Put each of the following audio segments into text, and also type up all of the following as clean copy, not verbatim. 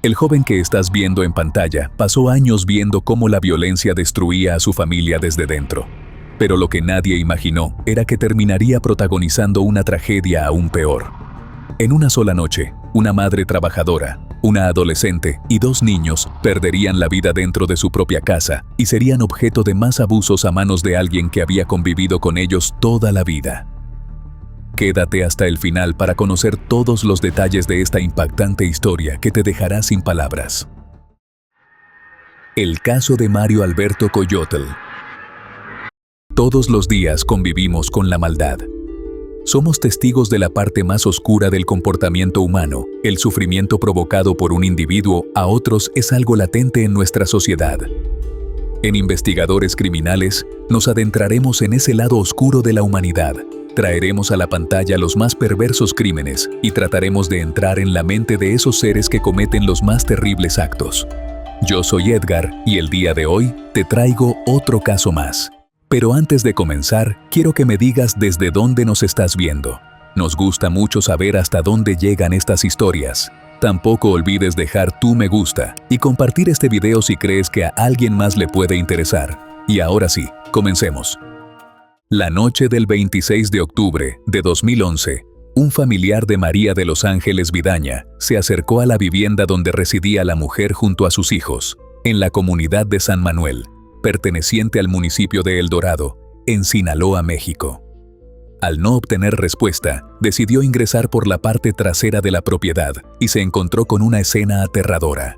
El joven que estás viendo en pantalla pasó años viendo cómo la violencia destruía a su familia desde dentro. Pero lo que nadie imaginó era que terminaría protagonizando una tragedia aún peor. En una sola noche, una madre trabajadora, una adolescente y 2 niños perderían la vida dentro de su propia casa y serían objeto de más abusos a manos de alguien que había convivido con ellos toda la vida. Quédate hasta el final para conocer todos los detalles de esta impactante historia que te dejará sin palabras. El caso de Mario Alberto Coyotl. Todos los días convivimos con la maldad. Somos testigos de la parte más oscura del comportamiento humano. El sufrimiento provocado por un individuo a otros es algo latente en nuestra sociedad. En Investigadores Criminales, nos adentraremos en ese lado oscuro de la humanidad. Traeremos a la pantalla los más perversos crímenes y trataremos de entrar en la mente de esos seres que cometen los más terribles actos. Yo soy Edgar y el día de hoy te traigo otro caso más. Pero antes de comenzar, quiero que me digas desde dónde nos estás viendo. Nos gusta mucho saber hasta dónde llegan estas historias. Tampoco olvides dejar tu me gusta y compartir este video si crees que a alguien más le puede interesar. Y ahora sí, comencemos. La noche del 26 de octubre de 2011, un familiar de María de Los Ángeles Vidaña se acercó a la vivienda donde residía la mujer junto a sus hijos, en la comunidad de San Manuel, perteneciente al municipio de El Dorado, en Sinaloa, México. Al no obtener respuesta, decidió ingresar por la parte trasera de la propiedad y se encontró con una escena aterradora.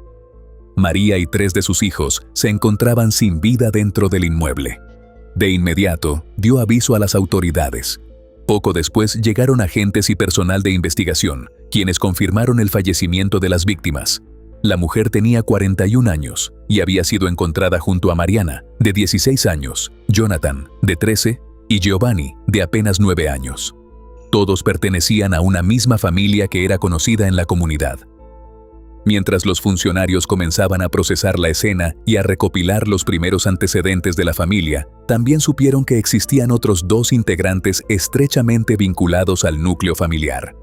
María y 3 de sus hijos se encontraban sin vida dentro del inmueble. De inmediato, dio aviso a las autoridades. Poco después llegaron agentes y personal de investigación, quienes confirmaron el fallecimiento de las víctimas. La mujer tenía 41 años y había sido encontrada junto a Mariana, de 16 años, Jonathan, de 13, y Giovanni, de apenas 9 años. Todos pertenecían a una misma familia que era conocida en la comunidad. Mientras los funcionarios comenzaban a procesar la escena y a recopilar los primeros antecedentes de la familia, también supieron que existían otros 2 integrantes estrechamente vinculados al núcleo familiar.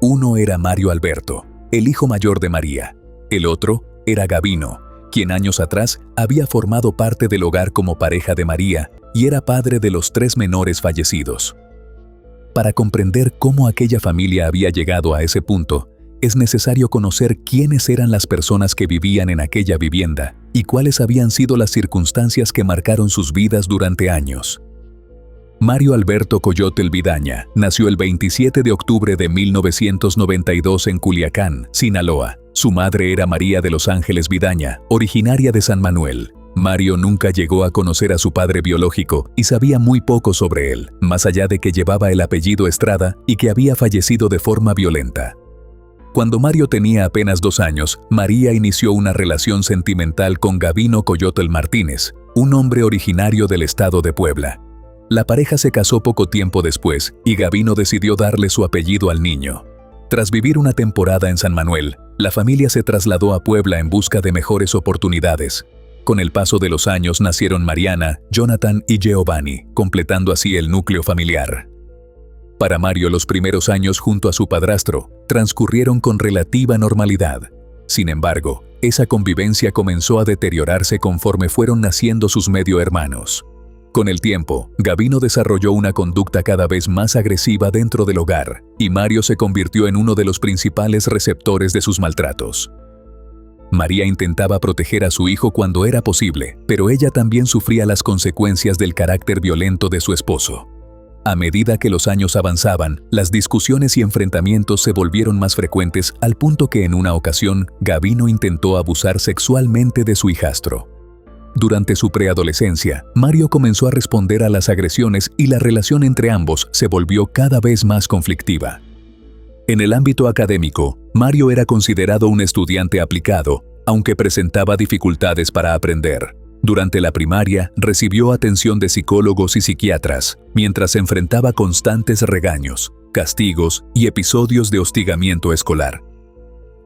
Uno era Mario Alberto, el hijo mayor de María. El otro era Gavino, quien años atrás había formado parte del hogar como pareja de María y era padre de los 3 menores fallecidos. Para comprender cómo aquella familia había llegado a ese punto, es necesario conocer quiénes eran las personas que vivían en aquella vivienda y cuáles habían sido las circunstancias que marcaron sus vidas durante años. Mario Alberto Coyotl Vidaña nació el 27 de octubre de 1992 en Culiacán, Sinaloa. Su madre era María de Los Ángeles Vidaña, originaria de San Manuel. Mario nunca llegó a conocer a su padre biológico y sabía muy poco sobre él, más allá de que llevaba el apellido Estrada y que había fallecido de forma violenta. Cuando Mario tenía apenas 2 años, María inició una relación sentimental con Gavino Coyotl Martínez, un hombre originario del estado de Puebla. La pareja se casó poco tiempo después y Gavino decidió darle su apellido al niño. Tras vivir una temporada en San Manuel, la familia se trasladó a Puebla en busca de mejores oportunidades. Con el paso de los años nacieron Mariana, Jonathan y Giovanni, completando así el núcleo familiar. Para Mario, los primeros años junto a su padrastro transcurrieron con relativa normalidad. Sin embargo, esa convivencia comenzó a deteriorarse conforme fueron naciendo sus medio hermanos. Con el tiempo, Gavino desarrolló una conducta cada vez más agresiva dentro del hogar, y Mario se convirtió en uno de los principales receptores de sus maltratos. María intentaba proteger a su hijo cuando era posible, pero ella también sufría las consecuencias del carácter violento de su esposo. A medida que los años avanzaban, las discusiones y enfrentamientos se volvieron más frecuentes al punto que en una ocasión, Gavino intentó abusar sexualmente de su hijastro. Durante su preadolescencia, Mario comenzó a responder a las agresiones y la relación entre ambos se volvió cada vez más conflictiva. En el ámbito académico, Mario era considerado un estudiante aplicado, aunque presentaba dificultades para aprender. Durante la primaria, recibió atención de psicólogos y psiquiatras, mientras enfrentaba constantes regaños, castigos y episodios de hostigamiento escolar.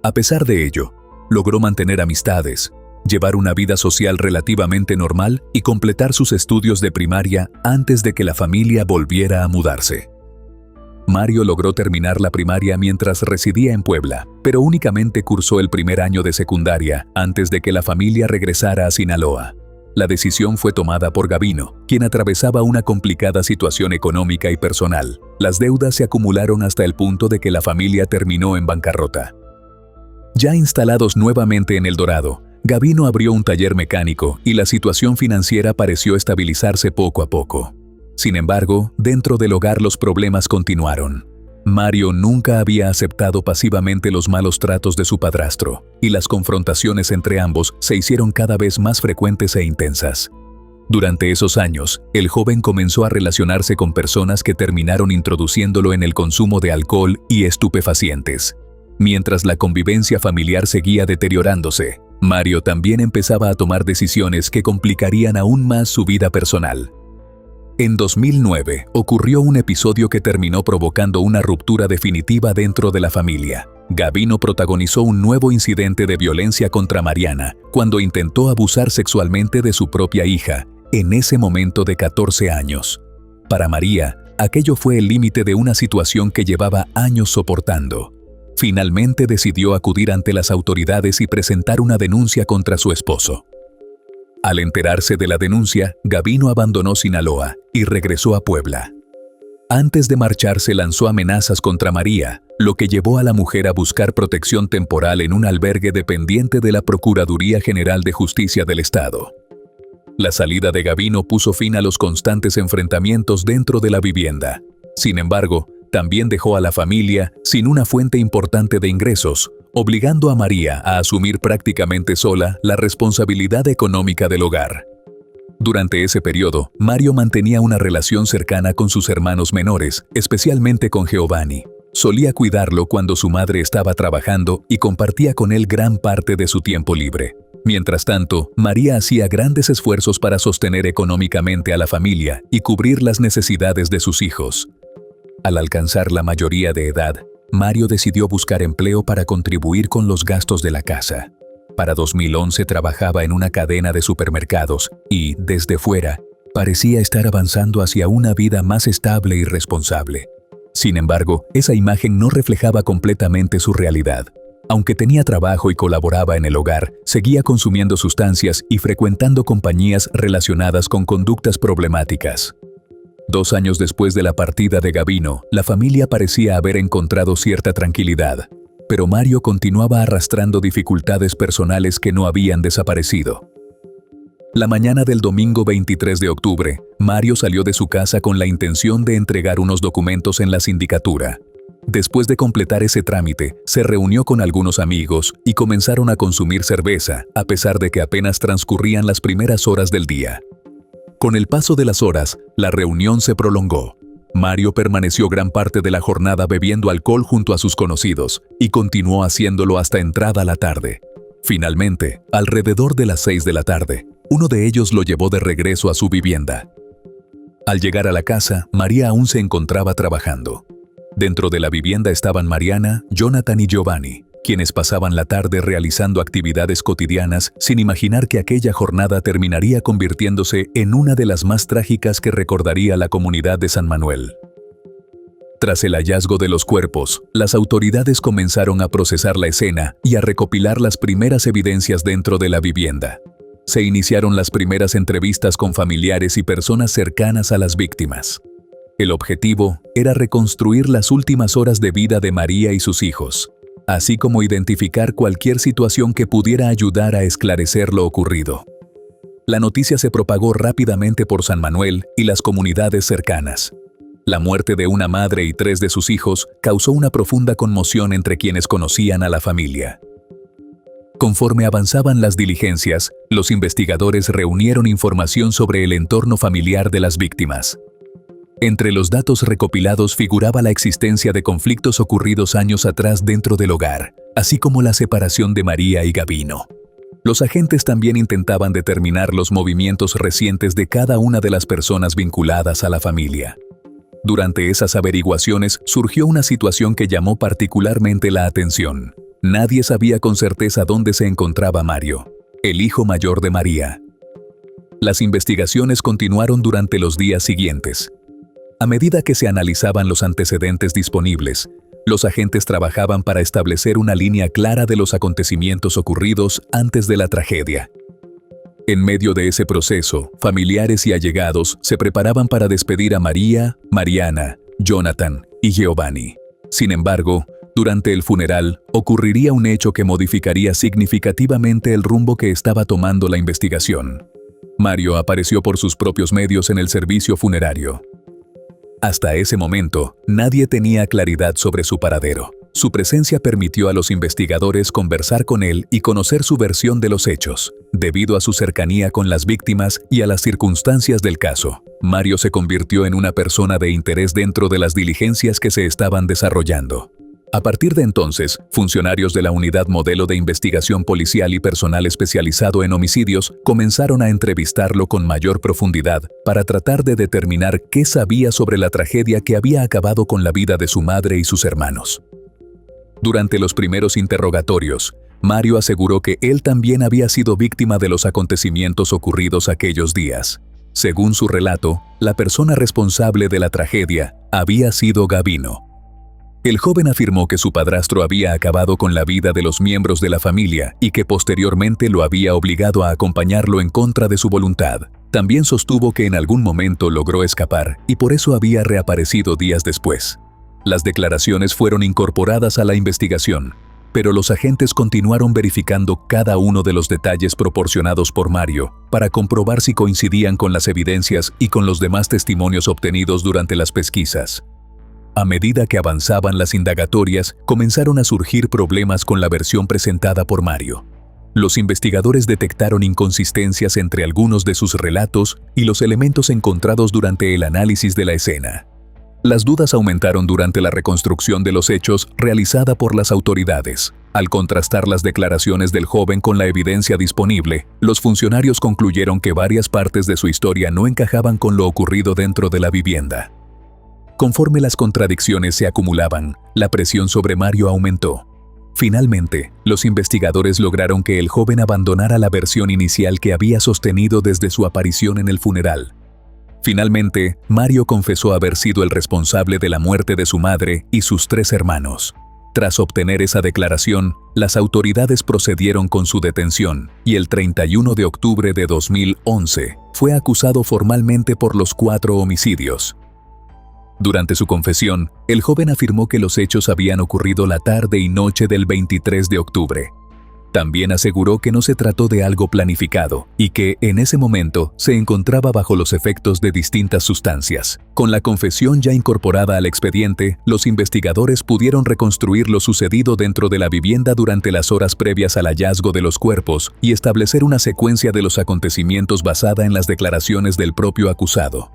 A pesar de ello, logró mantener amistades, llevar una vida social relativamente normal y completar sus estudios de primaria antes de que la familia volviera a mudarse. Mario logró terminar la primaria mientras residía en Puebla, pero únicamente cursó el primer año de secundaria antes de que la familia regresara a Sinaloa. La decisión fue tomada por Gavino, quien atravesaba una complicada situación económica y personal. Las deudas se acumularon hasta el punto de que la familia terminó en bancarrota. Ya instalados nuevamente en El Dorado, Gavino abrió un taller mecánico y la situación financiera pareció estabilizarse poco a poco. Sin embargo, dentro del hogar los problemas continuaron. Mario nunca había aceptado pasivamente los malos tratos de su padrastro, y las confrontaciones entre ambos se hicieron cada vez más frecuentes e intensas. Durante esos años, el joven comenzó a relacionarse con personas que terminaron introduciéndolo en el consumo de alcohol y estupefacientes. Mientras la convivencia familiar seguía deteriorándose, Mario también empezaba a tomar decisiones que complicarían aún más su vida personal. En 2009 ocurrió un episodio que terminó provocando una ruptura definitiva dentro de la familia. Gavino protagonizó un nuevo incidente de violencia contra Mariana cuando intentó abusar sexualmente de su propia hija, en ese momento de 14 años. Para María, aquello fue el límite de una situación que llevaba años soportando. Finalmente decidió acudir ante las autoridades y presentar una denuncia contra su esposo. Al enterarse de la denuncia, Gavino abandonó Sinaloa y regresó a Puebla. Antes de marcharse lanzó amenazas contra María, lo que llevó a la mujer a buscar protección temporal en un albergue dependiente de la Procuraduría General de Justicia del Estado. La salida de Gavino puso fin a los constantes enfrentamientos dentro de la vivienda. Sin embargo, también dejó a la familia sin una fuente importante de ingresos, obligando a María a asumir prácticamente sola la responsabilidad económica del hogar. Durante ese periodo, Mario mantenía una relación cercana con sus hermanos menores, especialmente con Giovanni. Solía cuidarlo cuando su madre estaba trabajando y compartía con él gran parte de su tiempo libre. Mientras tanto, María hacía grandes esfuerzos para sostener económicamente a la familia y cubrir las necesidades de sus hijos. Al alcanzar la mayoría de edad, Mario decidió buscar empleo para contribuir con los gastos de la casa. Para 2011 trabajaba en una cadena de supermercados y, desde fuera, parecía estar avanzando hacia una vida más estable y responsable. Sin embargo, esa imagen no reflejaba completamente su realidad. Aunque tenía trabajo y colaboraba en el hogar, seguía consumiendo sustancias y frecuentando compañías relacionadas con conductas problemáticas. 2 años después de la partida de Gavino, la familia parecía haber encontrado cierta tranquilidad, pero Mario continuaba arrastrando dificultades personales que no habían desaparecido. La mañana del domingo 23 de octubre, Mario salió de su casa con la intención de entregar unos documentos en la sindicatura. Después de completar ese trámite, se reunió con algunos amigos y comenzaron a consumir cerveza, a pesar de que apenas transcurrían las primeras horas del día. Con el paso de las horas, la reunión se prolongó. Mario permaneció gran parte de la jornada bebiendo alcohol junto a sus conocidos y continuó haciéndolo hasta entrada la tarde. Finalmente, alrededor de las 6 de la tarde, uno de ellos lo llevó de regreso a su vivienda. Al llegar a la casa, María aún se encontraba trabajando. Dentro de la vivienda estaban Mariana, Jonathan y Giovanni, quienes pasaban la tarde realizando actividades cotidianas sin imaginar que aquella jornada terminaría convirtiéndose en una de las más trágicas que recordaría la comunidad de San Manuel. Tras el hallazgo de los cuerpos, las autoridades comenzaron a procesar la escena y a recopilar las primeras evidencias dentro de la vivienda. Se iniciaron las primeras entrevistas con familiares y personas cercanas a las víctimas. El objetivo era reconstruir las últimas horas de vida de María y sus hijos, así como identificar cualquier situación que pudiera ayudar a esclarecer lo ocurrido. La noticia se propagó rápidamente por San Manuel y las comunidades cercanas. La muerte de una madre y 3 de sus hijos causó una profunda conmoción entre quienes conocían a la familia. Conforme avanzaban las diligencias, los investigadores reunieron información sobre el entorno familiar de las víctimas. Entre los datos recopilados figuraba la existencia de conflictos ocurridos años atrás dentro del hogar, así como la separación de María y Gavino. Los agentes también intentaban determinar los movimientos recientes de cada una de las personas vinculadas a la familia. Durante esas averiguaciones surgió una situación que llamó particularmente la atención. Nadie sabía con certeza dónde se encontraba Mario, el hijo mayor de María. Las investigaciones continuaron durante los días siguientes. A medida que se analizaban los antecedentes disponibles, los agentes trabajaban para establecer una línea clara de los acontecimientos ocurridos antes de la tragedia. En medio de ese proceso, familiares y allegados se preparaban para despedir a María, Mariana, Jonathan y Giovanni. Sin embargo, durante el funeral, ocurriría un hecho que modificaría significativamente el rumbo que estaba tomando la investigación. Mario apareció por sus propios medios en el servicio funerario. Hasta ese momento, nadie tenía claridad sobre su paradero. Su presencia permitió a los investigadores conversar con él y conocer su versión de los hechos. Debido a su cercanía con las víctimas y a las circunstancias del caso, Mario se convirtió en una persona de interés dentro de las diligencias que se estaban desarrollando. A partir de entonces, funcionarios de la Unidad Modelo de Investigación Policial y personal especializado en homicidios comenzaron a entrevistarlo con mayor profundidad para tratar de determinar qué sabía sobre la tragedia que había acabado con la vida de su madre y sus hermanos. Durante los primeros interrogatorios, Mario aseguró que él también había sido víctima de los acontecimientos ocurridos aquellos días. Según su relato, la persona responsable de la tragedia había sido Gavino. El joven afirmó que su padrastro había acabado con la vida de los miembros de la familia y que posteriormente lo había obligado a acompañarlo en contra de su voluntad. También sostuvo que en algún momento logró escapar y por eso había reaparecido días después. Las declaraciones fueron incorporadas a la investigación, pero los agentes continuaron verificando cada uno de los detalles proporcionados por Mario para comprobar si coincidían con las evidencias y con los demás testimonios obtenidos durante las pesquisas. A medida que avanzaban las indagatorias, comenzaron a surgir problemas con la versión presentada por Mario. Los investigadores detectaron inconsistencias entre algunos de sus relatos y los elementos encontrados durante el análisis de la escena. Las dudas aumentaron durante la reconstrucción de los hechos realizada por las autoridades. Al contrastar las declaraciones del joven con la evidencia disponible, los funcionarios concluyeron que varias partes de su historia no encajaban con lo ocurrido dentro de la vivienda. Conforme las contradicciones se acumulaban, la presión sobre Mario aumentó. Finalmente, los investigadores lograron que el joven abandonara la versión inicial que había sostenido desde su aparición en el funeral. Finalmente, Mario confesó haber sido el responsable de la muerte de su madre y sus 3 hermanos. Tras obtener esa declaración, las autoridades procedieron con su detención y el 31 de octubre de 2011 fue acusado formalmente por los 4 homicidios. Durante su confesión, el joven afirmó que los hechos habían ocurrido la tarde y noche del 23 de octubre. También aseguró que no se trató de algo planificado y que, en ese momento, se encontraba bajo los efectos de distintas sustancias. Con la confesión ya incorporada al expediente, los investigadores pudieron reconstruir lo sucedido dentro de la vivienda durante las horas previas al hallazgo de los cuerpos y establecer una secuencia de los acontecimientos basada en las declaraciones del propio acusado.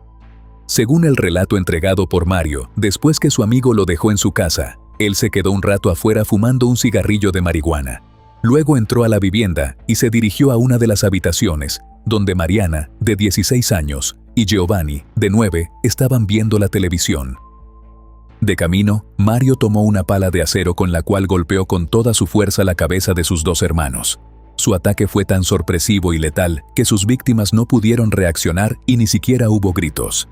Según el relato entregado por Mario, después que su amigo lo dejó en su casa, él se quedó un rato afuera fumando un cigarrillo de marihuana. Luego entró a la vivienda y se dirigió a una de las habitaciones, donde Mariana, de 16 años, y Giovanni, de 9, estaban viendo la televisión. De camino, Mario tomó una pala de acero con la cual golpeó con toda su fuerza la cabeza de sus 2 hermanos. Su ataque fue tan sorpresivo y letal que sus víctimas no pudieron reaccionar y ni siquiera hubo gritos.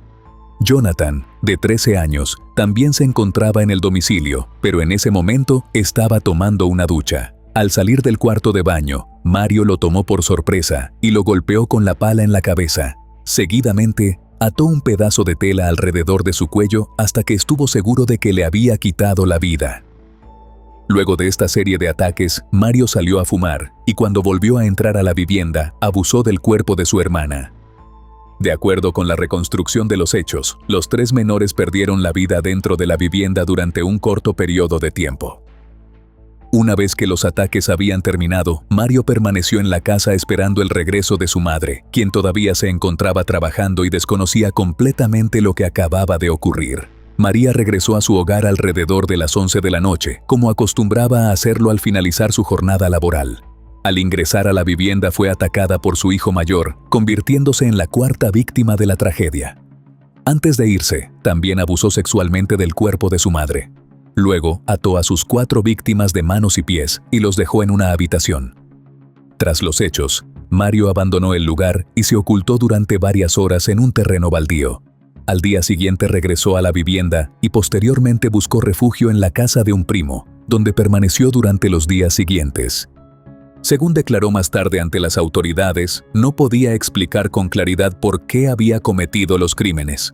Jonathan, de 13 años, también se encontraba en el domicilio, pero en ese momento estaba tomando una ducha. Al salir del cuarto de baño, Mario lo tomó por sorpresa y lo golpeó con la pala en la cabeza. Seguidamente, ató un pedazo de tela alrededor de su cuello hasta que estuvo seguro de que le había quitado la vida. Luego de esta serie de ataques, Mario salió a fumar y cuando volvió a entrar a la vivienda, abusó del cuerpo de su hermana. De acuerdo con la reconstrucción de los hechos, los 3 menores perdieron la vida dentro de la vivienda durante un corto periodo de tiempo. Una vez que los ataques habían terminado, Mario permaneció en la casa esperando el regreso de su madre, quien todavía se encontraba trabajando y desconocía completamente lo que acababa de ocurrir. María regresó a su hogar alrededor de las 11 de la noche, como acostumbraba a hacerlo al finalizar su jornada laboral. Al ingresar a la vivienda fue atacada por su hijo mayor, convirtiéndose en la 4ª víctima de la tragedia. Antes de irse, también abusó sexualmente del cuerpo de su madre. Luego, ató a sus 4 víctimas de manos y pies y los dejó en una habitación. Tras los hechos, Mario abandonó el lugar y se ocultó durante varias horas en un terreno baldío. Al día siguiente regresó a la vivienda y posteriormente buscó refugio en la casa de un primo, donde permaneció durante los días siguientes. Según declaró más tarde ante las autoridades, no podía explicar con claridad por qué había cometido los crímenes.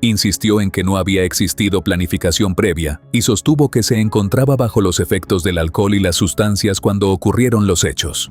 Insistió en que no había existido planificación previa y sostuvo que se encontraba bajo los efectos del alcohol y las sustancias cuando ocurrieron los hechos.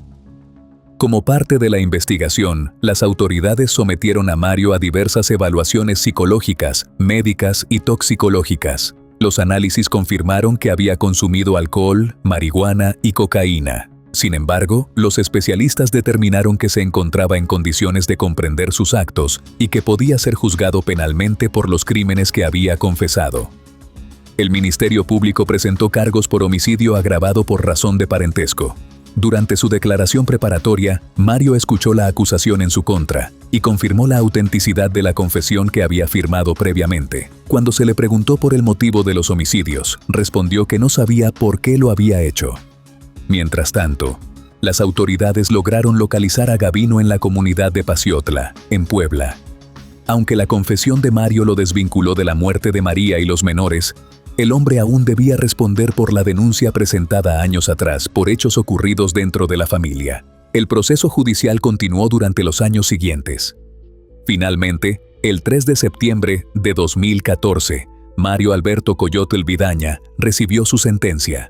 Como parte de la investigación, las autoridades sometieron a Mario a diversas evaluaciones psicológicas, médicas y toxicológicas. Los análisis confirmaron que había consumido alcohol, marihuana y cocaína. Sin embargo, los especialistas determinaron que se encontraba en condiciones de comprender sus actos y que podía ser juzgado penalmente por los crímenes que había confesado. El Ministerio Público presentó cargos por homicidio agravado por razón de parentesco. Durante su declaración preparatoria, Mario escuchó la acusación en su contra y confirmó la autenticidad de la confesión que había firmado previamente. Cuando se le preguntó por el motivo de los homicidios, respondió que no sabía por qué lo había hecho. Mientras tanto, las autoridades lograron localizar a Gavino en la comunidad de Paciotla, en Puebla. Aunque la confesión de Mario lo desvinculó de la muerte de María y los menores, el hombre aún debía responder por la denuncia presentada años atrás por hechos ocurridos dentro de la familia. El proceso judicial continuó durante los años siguientes. Finalmente, el 3 de septiembre de 2014, Mario Alberto Coyotl Vidaña recibió su sentencia.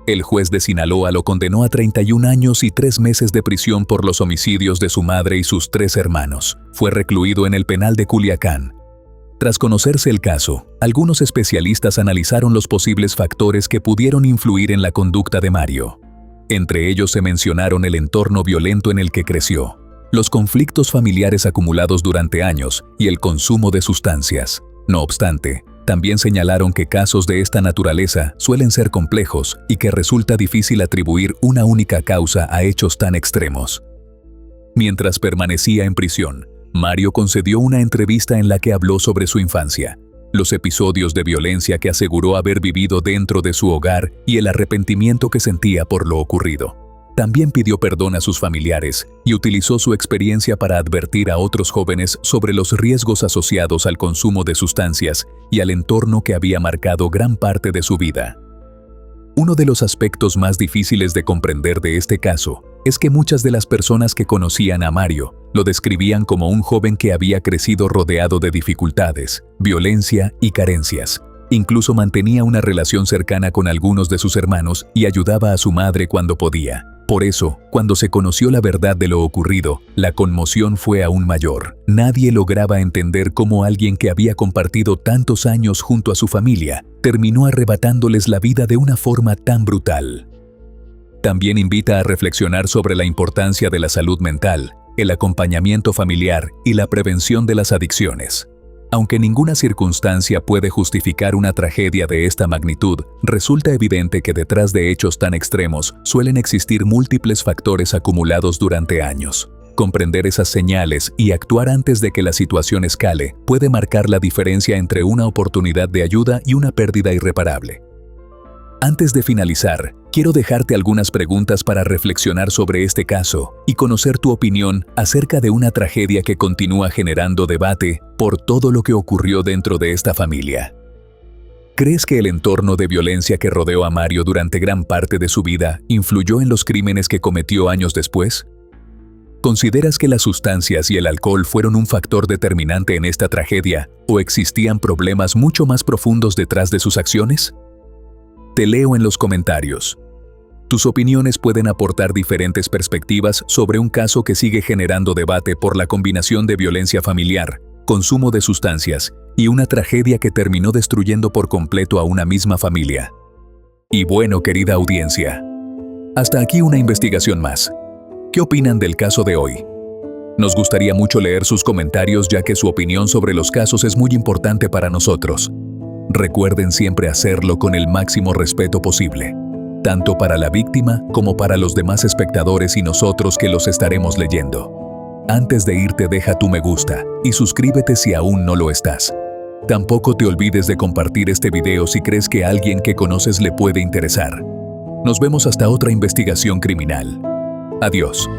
El juez de Sinaloa lo condenó a 31 años y 3 meses de prisión por los homicidios de su madre y sus 3 hermanos. Fue recluido en el penal de Culiacán. Tras conocerse el caso, algunos especialistas analizaron los posibles factores que pudieron influir en la conducta de Mario. Entre ellos se mencionaron el entorno violento en el que creció, los conflictos familiares acumulados durante años y el consumo de sustancias. No obstante, también señalaron que casos de esta naturaleza suelen ser complejos y que resulta difícil atribuir una única causa a hechos tan extremos. Mientras permanecía en prisión, Mario concedió una entrevista en la que habló sobre su infancia, los episodios de violencia que aseguró haber vivido dentro de su hogar y el arrepentimiento que sentía por lo ocurrido. También pidió perdón a sus familiares y utilizó su experiencia para advertir a otros jóvenes sobre los riesgos asociados al consumo de sustancias y al entorno que había marcado gran parte de su vida. Uno de los aspectos más difíciles de comprender de este caso es que muchas de las personas que conocían a Mario lo describían como un joven que había crecido rodeado de dificultades, violencia y carencias. Incluso mantenía una relación cercana con algunos de sus hermanos y ayudaba a su madre cuando podía. Por eso, cuando se conoció la verdad de lo ocurrido, la conmoción fue aún mayor. Nadie lograba entender cómo alguien que había compartido tantos años junto a su familia terminó arrebatándoles la vida de una forma tan brutal. También invita a reflexionar sobre la importancia de la salud mental, el acompañamiento familiar y la prevención de las adicciones. Aunque ninguna circunstancia puede justificar una tragedia de esta magnitud, resulta evidente que detrás de hechos tan extremos suelen existir múltiples factores acumulados durante años. Comprender esas señales y actuar antes de que la situación escale puede marcar la diferencia entre una oportunidad de ayuda y una pérdida irreparable. Antes de finalizar, quiero dejarte algunas preguntas para reflexionar sobre este caso y conocer tu opinión acerca de una tragedia que continúa generando debate por todo lo que ocurrió dentro de esta familia. ¿Crees que el entorno de violencia que rodeó a Mario durante gran parte de su vida influyó en los crímenes que cometió años después? ¿Consideras que las sustancias y el alcohol fueron un factor determinante en esta tragedia o existían problemas mucho más profundos detrás de sus acciones? Te leo en los comentarios. Tus opiniones pueden aportar diferentes perspectivas sobre un caso que sigue generando debate por la combinación de violencia familiar, consumo de sustancias y una tragedia que terminó destruyendo por completo a una misma familia. Y bueno, querida audiencia, hasta aquí una investigación más. ¿Qué opinan del caso de hoy? Nos gustaría mucho leer sus comentarios ya que su opinión sobre los casos es muy importante para nosotros. Recuerden siempre hacerlo con el máximo respeto posible, tanto para la víctima como para los demás espectadores y nosotros que los estaremos leyendo. Antes de irte, deja tu me gusta y suscríbete si aún no lo estás. Tampoco te olvides de compartir este video si crees que a alguien que conoces le puede interesar. Nos vemos hasta otra investigación criminal. Adiós.